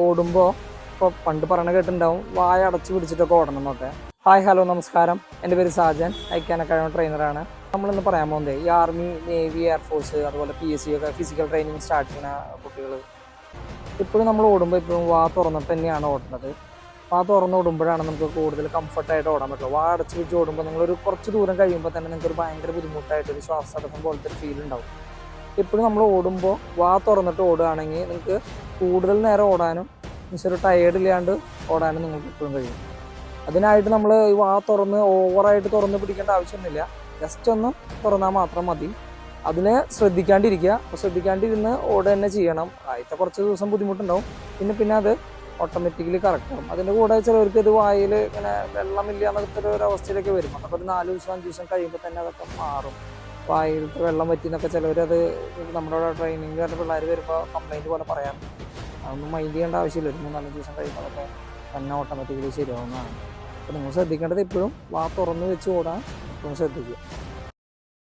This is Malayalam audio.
ഓടുമ്പോൾ ഇപ്പോൾ പണ്ട് പറഞ്ഞ കേട്ടിട്ടുണ്ടാവും വായ അടച്ചു പിടിച്ചിട്ടൊക്കെ ഓടണം എന്നൊക്കെ. ഹായ് ഹലോ നമസ്കാരം, എൻ്റെ പേര് സാജൻ, ഐക്യാൻ അക്കാഡമി ട്രെയിനറാണ്. നമ്മളിന്ന് പറയാൻ പോകുന്നത് ഈ ആർമി, നേവി, എയർഫോഴ്സ്, അതുപോലെ PSC ഒക്കെ ഫിസിക്കൽ ട്രെയിനിങ് സ്റ്റാർട്ട് ചെയ്യുന്ന കുട്ടികൾ ഇപ്പോഴും നമ്മൾ ഓടുമ്പോൾ ഇപ്പോഴും വാ തുറന്നിട്ട് തന്നെയാണ് ഓടുന്നത്. വാ തുറന്ന് ഓടുമ്പോഴാണ് നമുക്ക് കൂടുതൽ കംഫർട്ടായിട്ട് ഓടാൻ പറ്റുള്ളൂ. വാ അടച്ചു വെച്ച് ഓടുമ്പോൾ നിങ്ങളൊരു കുറച്ച് ദൂരം കഴിയുമ്പോൾ തന്നെ നിങ്ങൾക്ക് ഭയങ്കര ബുദ്ധിമുട്ടായിട്ടൊരു ശ്വാസതടസ്സം പോലത്തെ ഒരു ഫീൽ ഉണ്ടാവും. ഇപ്പോഴും നമ്മൾ ഓടുമ്പോൾ വാ തുറന്നിട്ട് ഓടുകയാണെങ്കിൽ നിങ്ങൾക്ക് കൂടുതൽ നേരം ഓടാനും ഒരു ടയേർഡ് ഇല്ലാണ്ട് ഓടാനും നിങ്ങൾക്ക് എപ്പോഴും കഴിയും. അതിനായിട്ട് നമ്മൾ ഈ വാ തുറന്ന് ഓവറായിട്ട് തുറന്ന് പിടിക്കേണ്ട ആവശ്യമൊന്നുമില്ല. ജസ്റ്റ് ഒന്ന് തുറന്നാൽ മാത്രം മതി. അതിനെ ശ്രദ്ധിക്കാണ്ടിരിക്കുക. അപ്പോൾ ശ്രദ്ധിക്കാണ്ടിരുന്ന് ഓടുക തന്നെ ചെയ്യണം. ആദ്യത്തെ കുറച്ച് ദിവസം ബുദ്ധിമുട്ടുണ്ടാവും, പിന്നെ അത് ഓട്ടോമാറ്റിക്കലി കറക്റ്റ് ആവും. അതിൻ്റെ കൂടെ ചിലവർക്ക് ഇത് വായിൽ ഇങ്ങനെ വെള്ളമില്ല എന്നൊക്കെ ഒരു അവസ്ഥയിലൊക്കെ വരും. അതൊക്കെ ഒരു 4 ദിവസം 5 ദിവസം കഴിയുമ്പോൾ തന്നെ അതൊക്കെ മാറും. വായിലത്തെ വെള്ളം പറ്റി എന്നൊക്കെ ചിലവരത് നമ്മുടെ ട്രെയിനിങ് വരുന്ന പിള്ളേർ വരുമ്പോൾ കംപ്ലൈൻറ്റ് പോലെ പറയാം. അതൊന്നും മൈൻഡ് ചെയ്യേണ്ട ആവശ്യമില്ല. ഒരു 3-4 ദിവസം കഴിയുമ്പോൾ അതൊക്കെ തന്നെ ഓട്ടോമാറ്റിക്കലി ശരിയാവുന്നതാണ്. അപ്പോൾ നിങ്ങൾ ശ്രദ്ധിക്കേണ്ടത് എപ്പോഴും വാ തുറന്ന് വെച്ച് ഓടാൻ എപ്പോഴും ശ്രദ്ധിക്കുക.